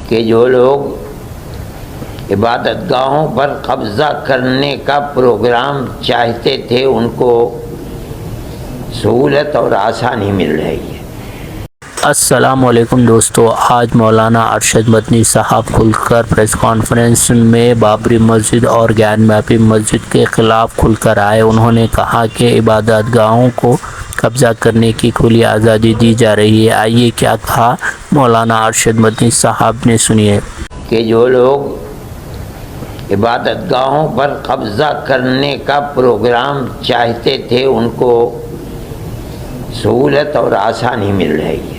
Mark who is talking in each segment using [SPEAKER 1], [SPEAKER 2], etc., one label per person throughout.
[SPEAKER 1] کہ جو لوگ عبادت گاہوں پر قبضہ کرنے کا پروگرام چاہتے تھے ان کو سہولت اور آسانی مل رہی ہے۔
[SPEAKER 2] السلام علیکم دوستو، آج مولانا ارشد مدنی صاحب کھل کر پریس کانفرنس میں بابری مسجد اور گیان میاپی مسجد کے خلاف کھل کر آئے۔ انہوں نے کہا کہ عبادت گاہوں کو قبضہ کرنے کی کھلی آزادی دی جا رہی ہے۔ آئیے کیا کہا مولانا ارشد مدنی صاحب نے، سنیے۔
[SPEAKER 1] کہ جو لوگ عبادت گاہوں پر قبضہ کرنے کا پروگرام چاہتے تھے ان کو سہولت اور آسانی مل رہی ہے۔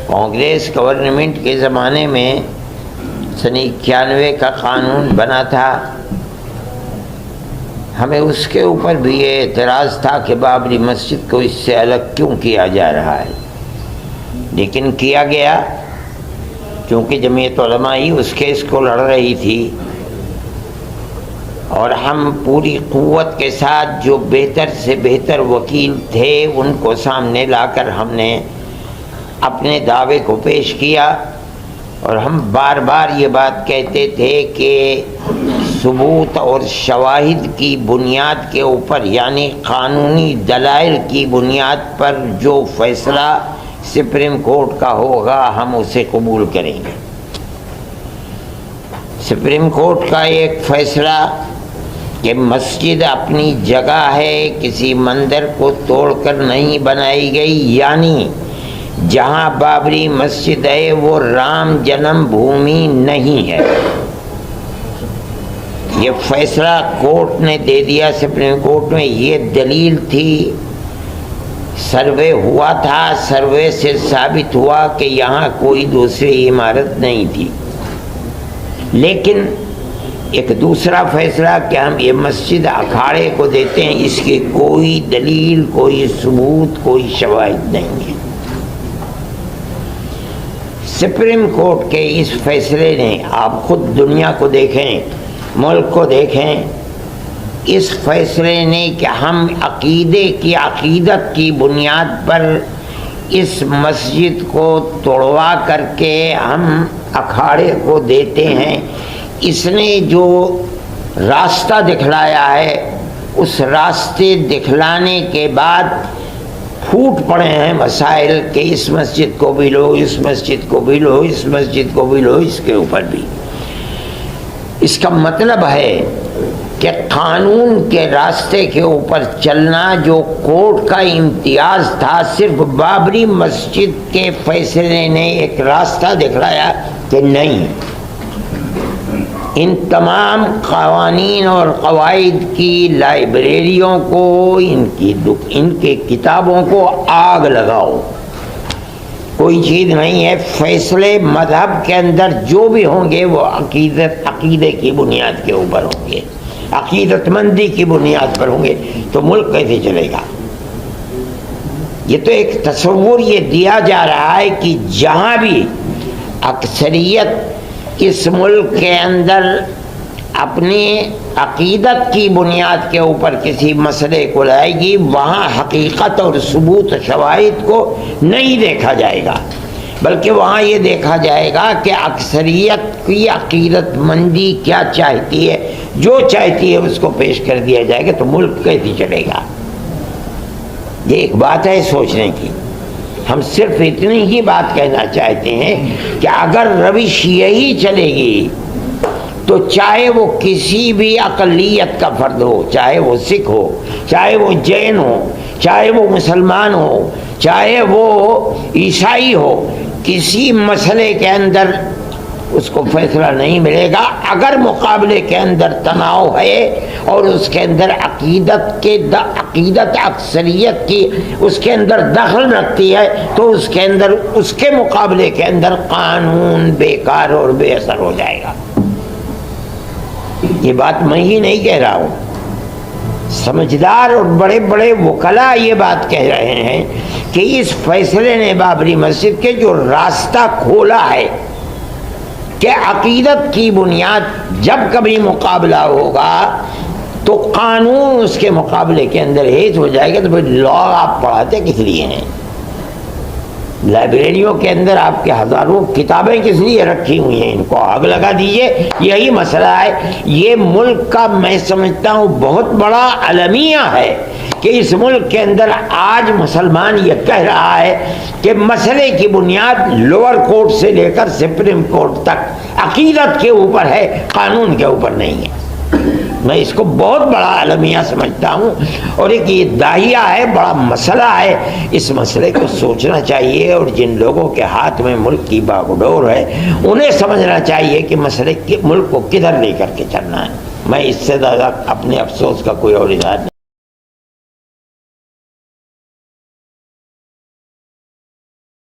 [SPEAKER 1] کانگریس گورنمنٹ کے زمانے میں سن 91 کا قانون بنا تھا، ہمیں اس کے اوپر بھی یہ اعتراض تھا کہ بابری مسجد کو اس سے الگ کیوں کیا جا رہا ہے، لیکن کیا گیا کیونکہ جمعیت علماء ہی اس کیس کو لڑ رہی تھی، اور ہم پوری قوت کے ساتھ جو بہتر سے بہتر وکیل تھے ان کو سامنے لا کر ہم نے اپنے دعوے کو پیش کیا، اور ہم بار بار یہ بات کہتے تھے کہ ثبوت اور شواہد کی بنیاد کے اوپر، یعنی قانونی دلائل کی بنیاد پر جو فیصلہ سپریم کورٹ کا ہوگا ہم اسے قبول کریں گے۔ سپریم کورٹ کا ایک فیصلہ کہ مسجد اپنی جگہ ہے، کسی مندر کو توڑ کر نہیں بنائی گئی، یعنی جہاں بابری مسجد ہے وہ رام جنم بھومی نہیں ہے، یہ فیصلہ کورٹ نے دے دیا سپریم کورٹ میں۔ یہ دلیل تھی، سروے ہوا تھا، سروے سے ثابت ہوا کہ یہاں کوئی دوسری عمارت نہیں تھی۔ لیکن ایک دوسرا فیصلہ کہ ہم یہ مسجد اکھاڑے کو دیتے ہیں، اس کی کوئی دلیل، کوئی ثبوت، کوئی شواہد نہیں ہے۔ سپریم کورٹ کے اس فیصلے نے، آپ خود دنیا کو دیکھیں، ملک کو دیکھیں، اس فیصلے نے کہ ہم عقیدت کی بنیاد پر اس مسجد کو توڑوا کر کے ہم اکھاڑے کو دیتے ہیں، اس نے جو راستہ دکھلایا ہے، اس راستے دکھلانے کے بعد پھوٹ پڑے ہیں مسائل کہ اس مسجد کو بھی لو، اس مسجد کو بھی لو، اس مسجد کو بھی لو، اس کے اوپر بھی۔ اس کا مطلب ہے کہ قانون کے راستے کے اوپر چلنا جو کورٹ کا امتیاز تھا، صرف بابری مسجد کے فیصلے نے ایک راستہ دکھلایا کہ نہیں، ان تمام قوانین اور قواعد کی لائبریریوں کو، ان کے کتابوں کو آگ لگاؤ، کوئی چیز نہیں ہے۔ فیصلے مذہب کے اندر جو بھی ہوں گے وہ عقیدے کی بنیاد کے اوپر ہوں گے، عقیدت مندی کی بنیاد پر ہوں گے، تو ملک کیسے چلے گا؟ یہ تو ایک تصور یہ دیا جا رہا ہے کہ جہاں بھی اکثریت اس ملک کے اندر اپنی عقیدت کی بنیاد کے اوپر کسی مسئلے کو لائے گی، وہاں حقیقت اور ثبوت شواہد کو نہیں دیکھا جائے گا، بلکہ وہاں یہ دیکھا جائے گا کہ اکثریت کی عقیدت مندی کیا چاہتی ہے، جو چاہتی ہے اس کو پیش کر دیا جائے گا، تو ملک کیسے چلے گا؟ یہ ایک بات ہے سوچنے کی۔ ہم صرف اتنی ہی بات کہنا چاہتے ہیں کہ اگر روش یہی چلے گی تو چاہے وہ کسی بھی اقلیت کا فرد ہو، چاہے وہ سکھ ہو، چاہے وہ جین ہو، چاہے وہ مسلمان ہو، چاہے وہ عیسائی ہو، کسی مسئلے کے اندر اس کو فیصلہ نہیں ملے گا۔ اگر مقابلے کے اندر تناؤ ہے اور اس کے اندر عقیدت اکثریت کی اس کے اندر دخل رکھتی ہے، تو اس کے مقابلے کے اندر قانون بیکار اور بے اثر ہو جائے گا۔ یہ بات میں ہی نہیں کہہ رہا ہوں، سمجھدار اور بڑے بڑے وکلاء یہ بات کہہ رہے ہیں کہ اس فیصلے نے بابری مسجد کے جو راستہ کھولا ہے کہ عقیدت کی بنیاد جب کبھی مقابلہ ہوگا تو قانون اس کے مقابلے کے اندر ہیج ہو جائے گا، تو پھر لا آپ پڑھاتے کس لیے ہیں؟ لائبریریوں کے اندر آپ کے ہزاروں کتابیں کس لیے رکھی ہوئی ہیں؟ ان کو آگ لگا دیجئے، یہی مسئلہ ہے۔ یہ ملک کا میں سمجھتا ہوں بہت بڑا المیہ ہے کہ اس ملک کے اندر آج مسلمان یہ کہہ رہا ہے کہ مسئلے کی بنیاد لوور کورٹ سے لے کر سپریم کورٹ تک عقیدت کے اوپر ہے، قانون کے اوپر نہیں ہے۔ میں اس کو بہت بڑا المیہ سمجھتا ہوں، اور ایک یہ داہیہ ہے، بڑا مسئلہ ہے۔ اس مسئلے کو سوچنا چاہیے، اور جن لوگوں کے ہاتھ میں ملک کی باغڈور ہے انہیں سمجھنا چاہیے کہ مسئلے ملک کو کدھر لے کر کے چلنا ہے۔ میں اس سے زیادہ اپنے افسوس کا کوئی اور اظہار نہیں۔